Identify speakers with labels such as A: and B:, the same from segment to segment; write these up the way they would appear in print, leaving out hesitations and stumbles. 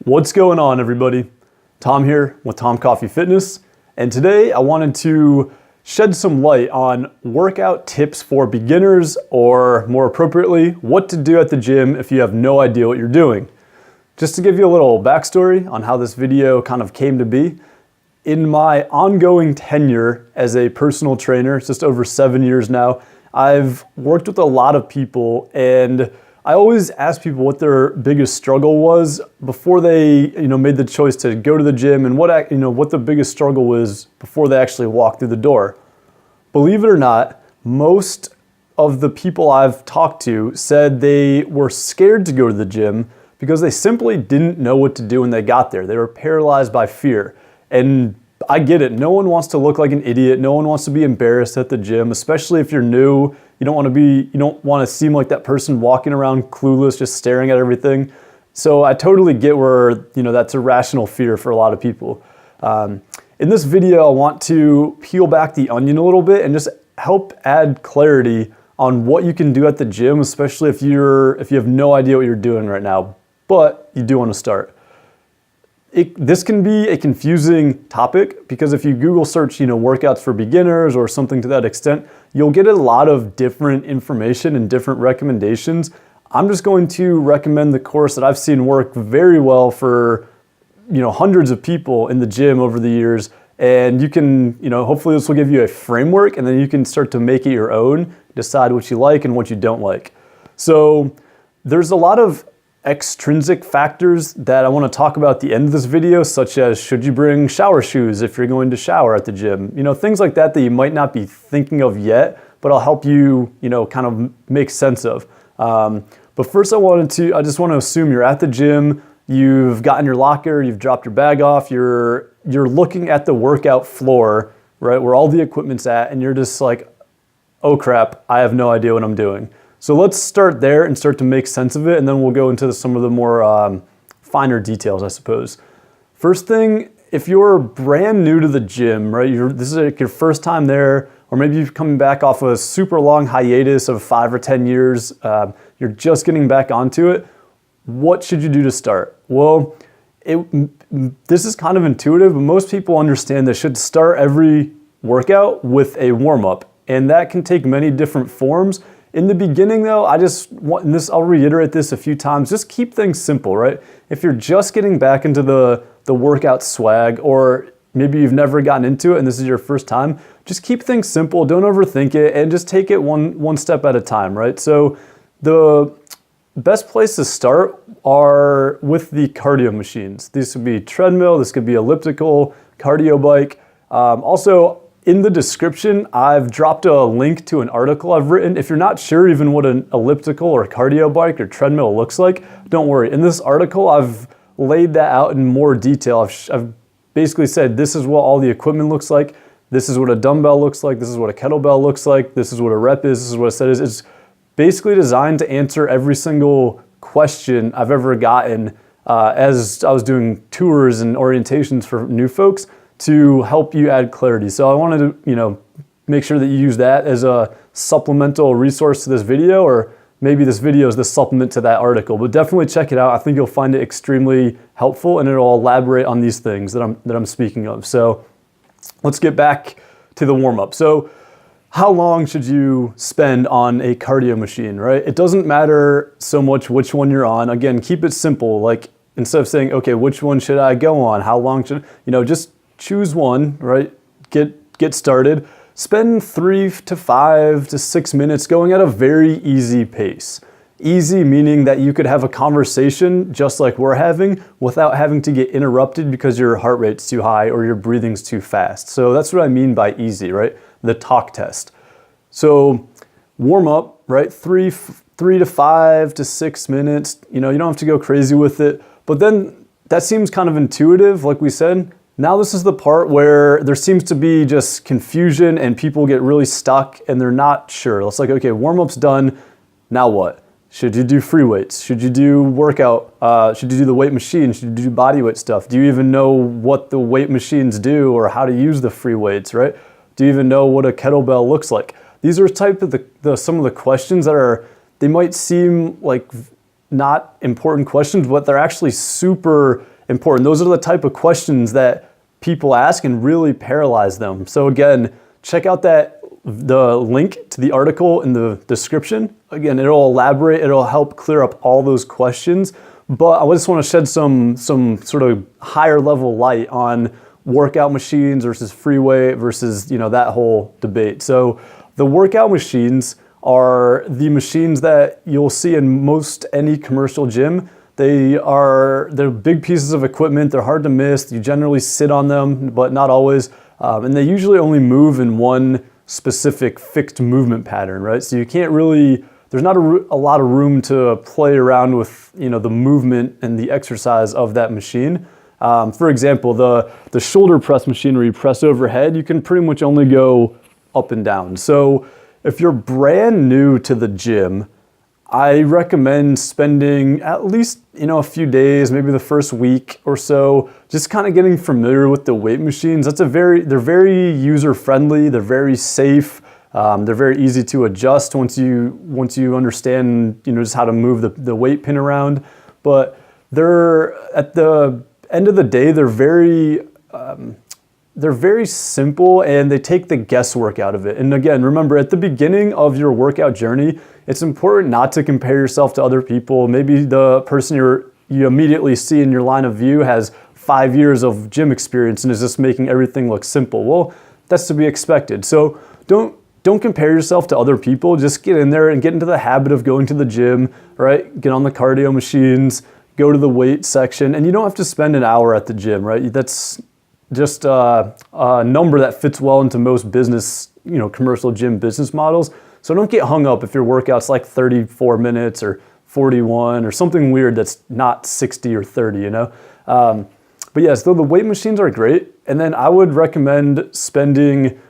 A: What's going on, everybody? Tom here with Tom Coffee Fitness, and today I wanted to shed some light on workout tips for beginners, or more appropriately, what to do at the gym if you have no idea what you're doing. Just to give you a little backstory on how this video kind of came to be, in my ongoing tenure as a personal trainer, it's just over 7 years now, I've worked with a lot of people, and I always ask people what their biggest struggle was before they, made the choice to go to the gym, and what the biggest struggle was before they actually walked through the door. Believe it or not, most of the people I've talked to said they were scared to go to the gym because they simply didn't know what to do when they got there. They were paralyzed by fear. And I get it. No one wants to look like an idiot. No one wants to be embarrassed at the gym, especially if you're new. You don't want to seem like that person walking around clueless, just staring at everything. So I totally get where, that's a rational fear for a lot of people. In this video, I want to peel back the onion a little bit and just help add clarity on what you can do at the gym, especially if you have no idea what you're doing right now, but you do want to start. This can be a confusing topic because if you Google search, workouts for beginners or something to that extent, you'll get a lot of different information and different recommendations. I'm just going to recommend the course that I've seen work very well for, hundreds of people in the gym over the years. And you can, hopefully this will give you a framework, and then you can start to make it your own, decide what you like and what you don't like. So there's a lot of extrinsic factors that I want to talk about at the end of this video, such as should you bring shower shoes if you're going to shower at the gym? Things like that you might not be thinking of yet, but I'll help you, kind of make sense of. But first I just want to assume you're at the gym, you've gotten your locker, you've dropped your bag off, you're looking at the workout floor, right, where all the equipment's at, and you're just like, oh crap, I have no idea what I'm doing. So let's start there and start to make sense of it, and then we'll go into some of the more finer details, I suppose. First thing, if you're brand new to the gym, right, this is like your first time there, or maybe you're coming back off a super long hiatus of 5 or 10 years, you're just getting back onto it, what should you do to start? Well, this is kind of intuitive, but most people understand they should start every workout with a warm-up, and that can take many different forms. In the beginning though, I'll reiterate this a few times, just keep things simple, right? If you're just getting back into the workout swag, or maybe you've never gotten into it and this is your first time, just keep things simple, don't overthink it, and just take it one step at a time, right? So the best place to start are with the cardio machines. These could be treadmill, this could be elliptical, cardio bike. Also, in the description, I've dropped a link to an article I've written. If you're not sure even what an elliptical or cardio bike or treadmill looks like, don't worry. In this article, I've laid that out in more detail. I've basically said this is what all the equipment looks like, this is what a dumbbell looks like, this is what a kettlebell looks like, this is what a rep is, this is what a set is. It's basically designed to answer every single question I've ever gotten as I was doing tours and orientations for new folks, to help you add clarity. So I wanted to, make sure that you use that as a supplemental resource to this video, or maybe this video is the supplement to that article, but definitely check it out. I think you'll find it extremely helpful, and it'll elaborate on these things that I'm speaking of. So let's get back to the warm-up. So how long should you spend on a cardio machine, right? It doesn't matter so much which one you're on. Again, keep it simple. Like, instead of saying, okay, which one should I go on? How long should, just choose one, right? Get started. Spend 3 to 5 to 6 minutes going at a very easy pace. Easy meaning that you could have a conversation just like we're having without having to get interrupted because your heart rate's too high or your breathing's too fast. So that's what I mean by easy, right? The talk test. So warm up, right? 3 to 5 to 6 minutes. You don't have to go crazy with it. But then that seems kind of intuitive, like we said. Now this is the part where there seems to be just confusion and people get really stuck and they're not sure. It's like, okay, warm-up's done, now what? Should you do free weights? Should you do workout? Should you do the weight machine? Should you do body weight stuff? Do you even know what the weight machines do or how to use the free weights, right? Do you even know what a kettlebell looks like? These are type of some of the questions that they might seem like not important questions, but they're actually super important. Those are the type of questions that people ask and really paralyze them. So again, check out the link to the article in the description. Again, it'll elaborate, it'll help clear up all those questions. But I just want to shed some sort of higher level light on workout machines versus free weight versus, that whole debate. So the workout machines are the machines that you'll see in most any commercial gym. They're big pieces of equipment. They're hard to miss. You generally sit on them, but not always. And they usually only move in one specific fixed movement pattern, right? So you can't really, there's not a lot of room to play around with, the movement and the exercise of that machine. For example, the shoulder press machine where you press overhead, you can pretty much only go up and down. So if you're brand new to the gym, I recommend spending at least, a few days, maybe the first week or so, just kind of getting familiar with the weight machines. They're very user-friendly, they're very safe, they're very easy to adjust once you understand, just how to move the weight pin around. But they're, at the end of the day, they're very simple and they take the guesswork out of it. And again, remember, at the beginning of your workout journey, it's important not to compare yourself to other people. Maybe the person you immediately see in your line of view has 5 years of gym experience and is just making everything look simple. Well, that's to be expected. So don't compare yourself to other people. Just get in there and get into the habit of going to the gym, right? Get on the cardio machines, go to the weight section, and you don't have to spend an hour at the gym, right? That's just a number that fits well into most business, commercial gym business models. So don't get hung up if your workout's like 34 minutes or 41 or something weird that's not 60 or 30, But yeah, so the weight machines are great. And then I would recommend spending,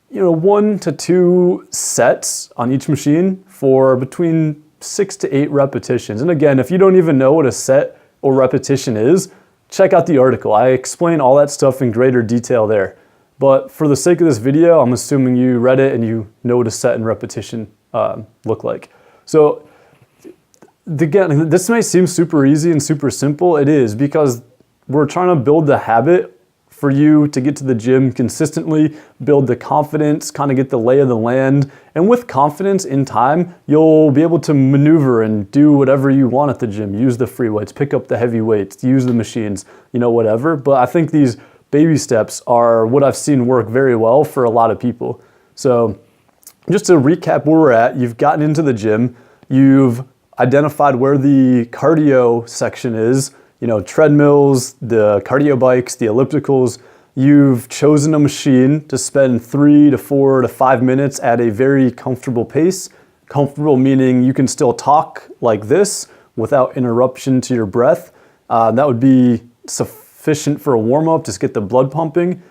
A: 1 to 2 sets on each machine for between 6 to 8 repetitions. And again, if you don't even know what a set or repetition is, check out the article. I explain all that stuff in greater detail there. But for the sake of this video, I'm assuming you read it and you know what a set and repetition look like. So again, this may seem super easy and super simple. It is, because we're trying to build the habit for you to get to the gym consistently, build the confidence, kind of get the lay of the land. And with confidence in time, you'll be able to maneuver and do whatever you want at the gym. Use the free weights, pick up the heavy weights, use the machines, whatever. But I think these baby steps are what I've seen work very well for a lot of people. So just to recap where we're at, you've gotten into the gym, you've identified where the cardio section is, treadmills, the cardio bikes, the ellipticals. You've chosen a machine to spend 3 to 4 to 5 minutes at a very comfortable pace. Comfortable meaning you can still talk like this without interruption to your breath. That would be sufficient for a warm-up, just get the blood pumping.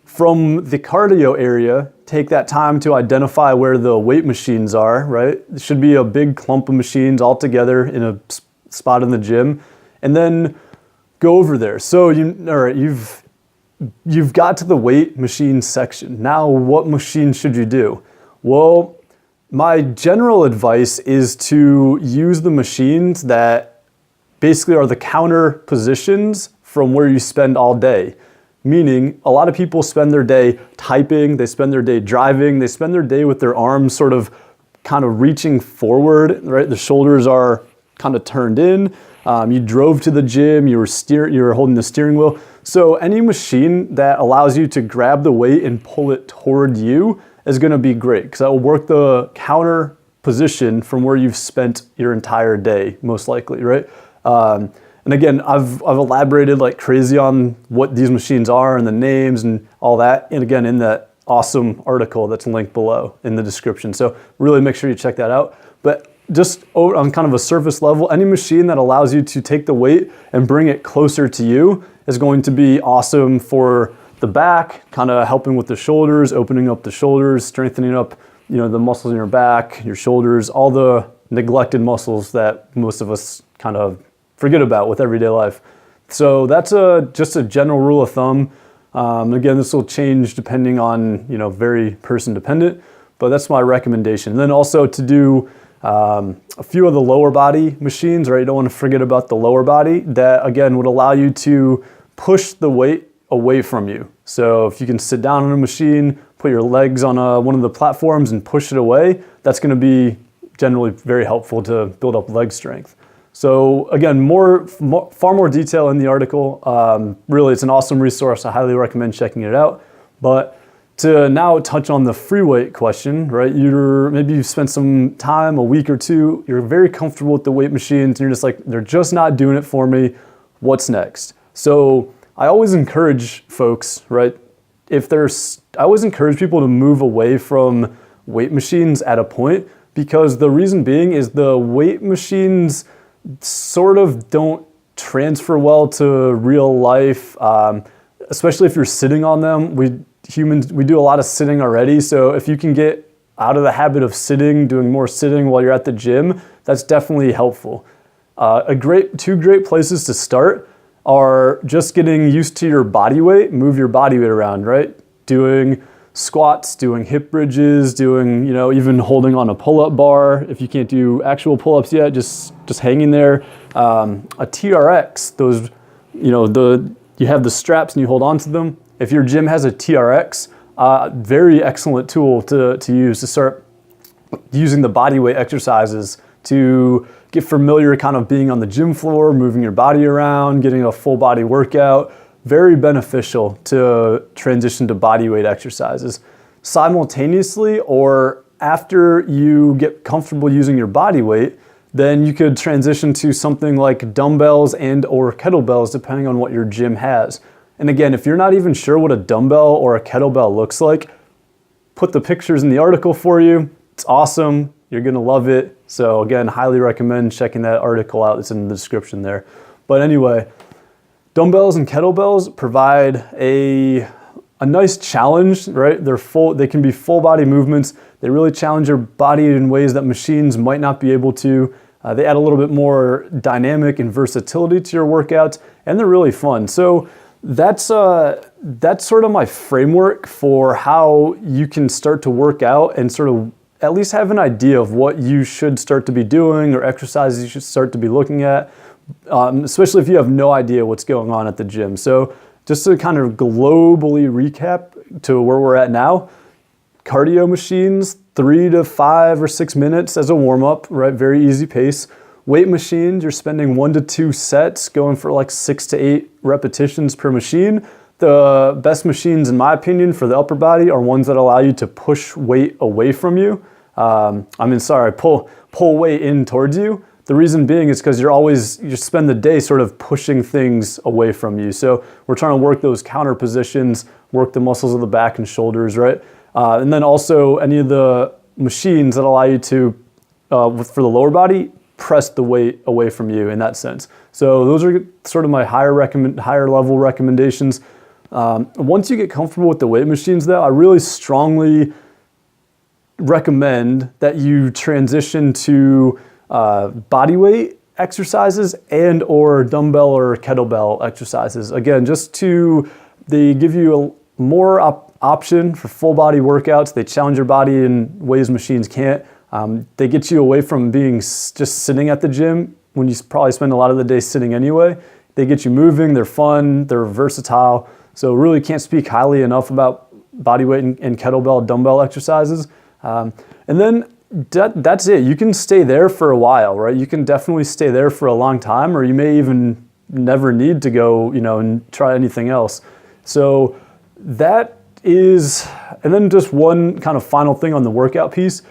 A: From the cardio area, take that time to identify where the weight machines are, right? It should be a big clump of machines all together in a spot in the gym. And then go over there. So you've got to the weight machine section. Now, what machine should you do? Well, my general advice is to use the machines that basically are the counter positions from where you spend all day. Meaning, a lot of people spend their day typing, they spend their day driving, they spend their day with their arms sort of kind of reaching forward, right? The shoulders are kind of turned in. You drove to the gym, you were holding the steering wheel. So any machine that allows you to grab the weight and pull it toward you is going to be great, because that will work the counter position from where you've spent your entire day, most likely, right? And again, I've elaborated like crazy on what these machines are and the names and all that. And again, in that awesome article that's linked below in the description. So really make sure you check that out. But just on kind of a surface level, any machine that allows you to take the weight and bring it closer to you is going to be awesome for the back, kind of helping with the shoulders, opening up the shoulders, strengthening up, the muscles in your back, your shoulders, all the neglected muscles that most of us kind of forget about with everyday life. So that's just a general rule of thumb. Again, this will change depending on, very person dependent, but that's my recommendation. And then also to do a few of the lower body machines, right? You don't want to forget about the lower body that, again, would allow you to push the weight away from you. So if you can sit down on a machine, put your legs on one of the platforms and push it away, that's going to be generally very helpful to build up leg strength. So again, far more detail in the article. Really, it's an awesome resource. I highly recommend checking it out. But to now touch on the free weight question, right? Maybe you've spent some time, a week or two, you're very comfortable with the weight machines and you're just like, they're just not doing it for me. What's next? So I always encourage folks, right? I always encourage people to move away from weight machines at a point, because the reason being is the weight machines sort of don't transfer well to real life, especially if you're sitting on them. Humans, we do a lot of sitting already. So if you can get out of the habit of sitting, doing more sitting while you're at the gym, that's definitely helpful. Two great places to start are just getting used to your body weight, move your body weight around, right? Doing squats, doing hip bridges, doing, even holding on a pull-up bar. If you can't do actual pull-ups yet, just hanging there. A TRX, those, you have the straps and you hold on to them. If your gym has a TRX, very excellent tool to use to start using the body weight exercises to get familiar kind of being on the gym floor, moving your body around, getting a full body workout. Very beneficial to transition to body weight exercises. Simultaneously, or after you get comfortable using your body weight, then you could transition to something like dumbbells and or kettlebells, depending on what your gym has. And again, if you're not even sure what a dumbbell or a kettlebell looks like, put the pictures in the article for you. It's awesome. You're gonna love it. So again, highly recommend checking that article out. It's in the description there. But anyway, dumbbells and kettlebells provide a nice challenge, right? They can be full body movements. They really challenge your body in ways that machines might not be able to. They add a little bit more dynamic and versatility to your workouts, and they're really fun. So that's sort of my framework for how you can start to work out and sort of at least have an idea of what you should start to be doing or exercises you should start to be looking at, especially if you have no idea what's going on at the gym. So just to kind of globally recap to where we're at now, cardio machines, 3 to 5 or 6 minutes as a warm-up, right? Very easy pace. Weight machines, you're spending 1 to 2 sets, going for like 6 to 8 repetitions per machine. The best machines, in my opinion, for the upper body are ones that allow you to push weight away from you. Pull weight in towards you. The reason being is because you spend the day sort of pushing things away from you. So we're trying to work those counter positions, work the muscles of the back and shoulders, right? And then also any of the machines that allow you to, for the lower body, press the weight away from you in that sense. So those are sort of my higher level recommendations. Once you get comfortable with the weight machines though, I really strongly recommend that you transition to body weight exercises and or dumbbell or kettlebell exercises. Again, they give you a more option for full body workouts. They challenge your body in ways machines can't. They get you away from being just sitting at the gym when you probably spend a lot of the day sitting anyway. They get you moving, they're fun, they're versatile. So really can't speak highly enough about bodyweight and kettlebell, dumbbell exercises. And then that's it. You can stay there for a while, right? You can definitely stay there for a long time, or you may even never need to go, and try anything else. So that is, and then just one kind of final thing on the workout piece.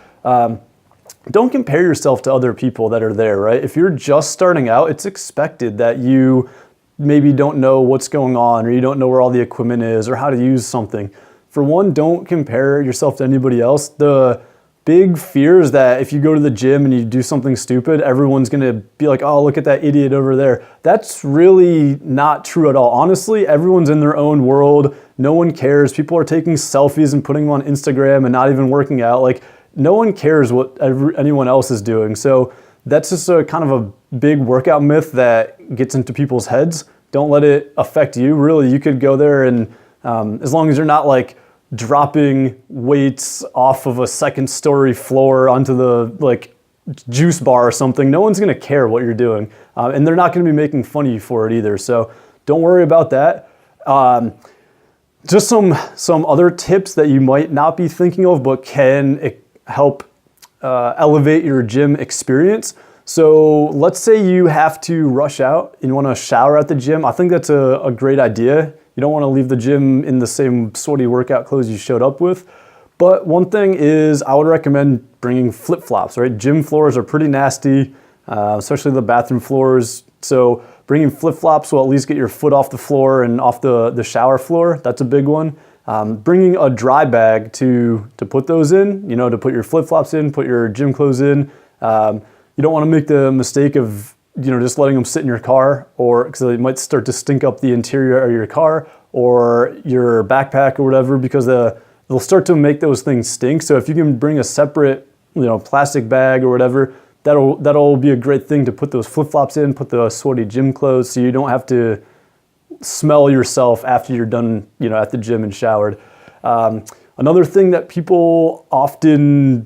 A: Don't compare yourself to other people that are there, right? If you're just starting out, it's expected that you maybe don't know what's going on, or you don't know where all the equipment is or how to use something. For one, don't compare yourself to anybody else. The big fear is that if you go to the gym and you do something stupid, everyone's gonna be like, oh, look at that idiot over there. That's really not true at all. Honestly, everyone's in their own world. No one cares. People are taking selfies and putting them on Instagram and not even working out. Like, no one cares what anyone else is doing. So that's just a kind of a big workout myth that gets into people's heads. Don't let it affect you. Really, you could go there and as long as you're not like dropping weights off of a second story floor onto the juice bar or something, no one's going to care what you're doing. And they're not going to be making fun of you for it either. So don't worry about that. Just some other tips that you might not be thinking of, but can help elevate your gym experience. So let's say you have to rush out and you want to shower at the gym. I think that's a great idea. You don't want to leave the gym in the same sweaty workout clothes you showed up with. But one thing is I would recommend bringing flip-flops, right? Gym floors are pretty nasty, especially the bathroom floors. So bringing flip-flops will at least get your foot off the floor and off the shower floor. That's a big one. Bringing a dry bag to put those in, to put your flip-flops in, put your gym clothes in. You don't want to make the mistake of just letting them sit in your car, or because they might start to stink up the interior of your car or your backpack or whatever, because they'll start to make those things stink. So if you can bring a separate plastic bag or whatever, that'll be a great thing to put those flip-flops in, put the sweaty gym clothes, so you don't have to smell yourself after you're done at the gym and showered. Another thing that people often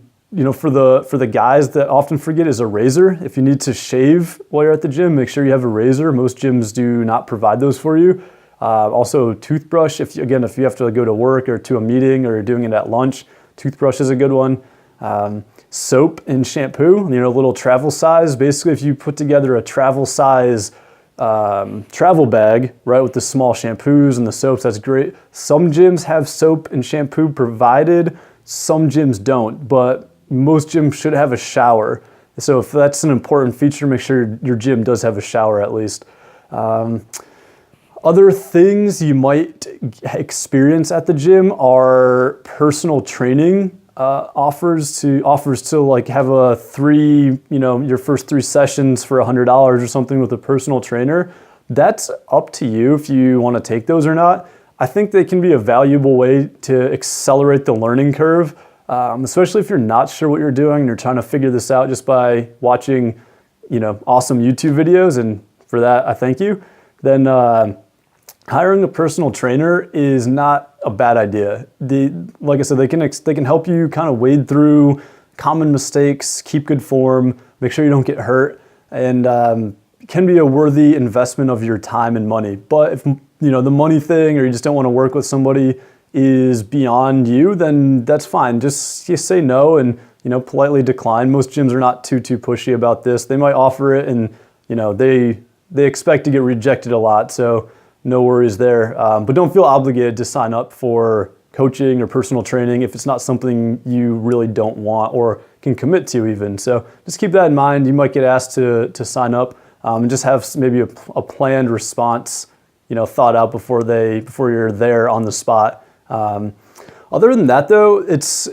A: for the guys that often forget is a razor. If you need to shave while you're at the gym, make sure you have a razor. Most gyms do not provide those for you. Also toothbrush, if you have to go to work or to a meeting or you're doing it at lunch, toothbrush is a good one. Soap and shampoo, little travel size. Basically, if you put together a travel size travel bag, right, with the small shampoos and the soaps, that's great. Some gyms have soap and shampoo provided, some gyms don't, but most gyms should have a shower. So if that's an important feature, make sure your gym does have a shower at least. Other things you might experience at the gym are personal training offers to like have your first 3 sessions for $100 or something with a personal trainer. That's up to you if you want to take those or not. I think they can be a valuable way to accelerate the learning curve, especially if you're not sure what you're doing and you're trying to figure this out just by watching, awesome YouTube videos. And for that, I thank you. Then hiring a personal trainer is not a bad idea. Like I said, they can help you kind of wade through common mistakes, keep good form, make sure you don't get hurt, and can be a worthy investment of your time and money. But if the money thing, or you just don't want to work with somebody, is beyond you, then that's fine. Just say no and politely decline. Most gyms are not too pushy about this. They might offer it, and they expect to get rejected a lot. So no worries there. But don't feel obligated to sign up for coaching or personal training if it's not something you really don't want or can commit to even. So just keep that in mind. You might get asked to sign up, and just have maybe a planned response, thought out before you're there on the spot. Other than that though, it's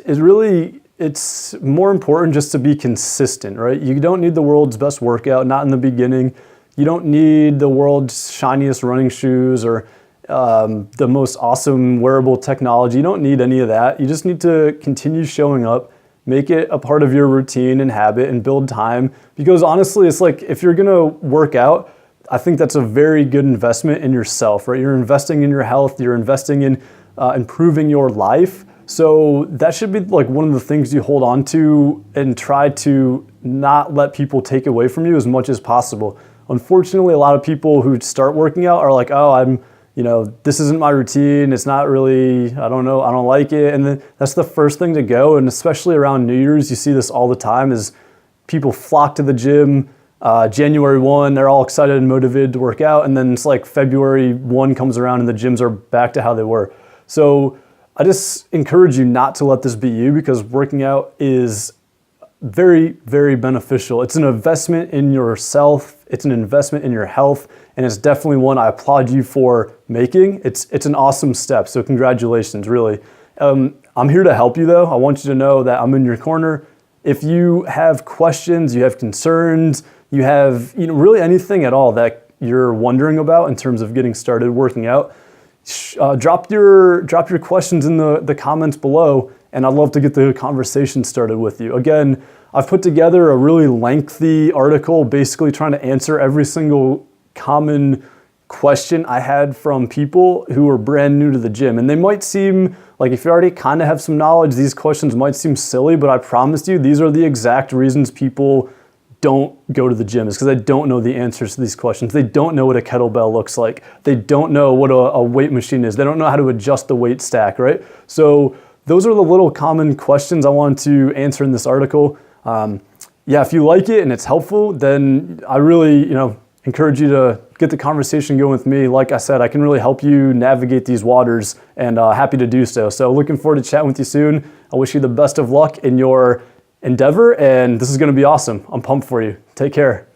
A: more important just to be consistent, right? You don't need the world's best workout, not in the beginning. You don't need the world's shiniest running shoes or the most awesome wearable technology. You don't need any of that. You just need to continue showing up, make it a part of your routine and habit, and build time. Because honestly, it's like if you're gonna work out, I think that's a very good investment in yourself, right? You're investing in your health, you're investing in improving your life. So that should be like one of the things you hold on to and try to not let people take away from you as much as possible. Unfortunately, a lot of people who start working out are like, oh, this isn't my routine. It's not really, I don't know, I don't like it. And then that's the first thing to go. And especially around New Year's, you see this all the time, is people flock to the gym. January 1, they're all excited and motivated to work out. And then it's like February 1 comes around and the gyms are back to how they were. So I just encourage you not to let this be you, because working out is very, very beneficial. It's an investment in yourself. It's an investment in your health. And it's definitely one I applaud you for making. It's an awesome step. So congratulations, really. I'm here to help you though. I want you to know that I'm in your corner. If you have questions, you have concerns, you have really anything at all that you're wondering about in terms of getting started working out, drop your questions in the comments below, and I'd love to get the conversation started with you. Again, I've put together a really lengthy article basically trying to answer every single common question I had from people who are brand new to the gym. And they might seem like, if you already kind of have some knowledge, these questions might seem silly, but I promise you, these are the exact reasons people don't go to the gym, is because they don't know the answers to these questions. They don't know what a kettlebell looks like. They don't know what a weight machine is. They don't know how to adjust the weight stack, right? So those are the little common questions I wanted to answer in this article. Yeah, if you like it and it's helpful, then I really, encourage you to get the conversation going with me. Like I said, I can really help you navigate these waters, and happy to do so. So looking forward to chatting with you soon. I wish you the best of luck in your endeavor, and this is going to be awesome. I'm pumped for you. Take care.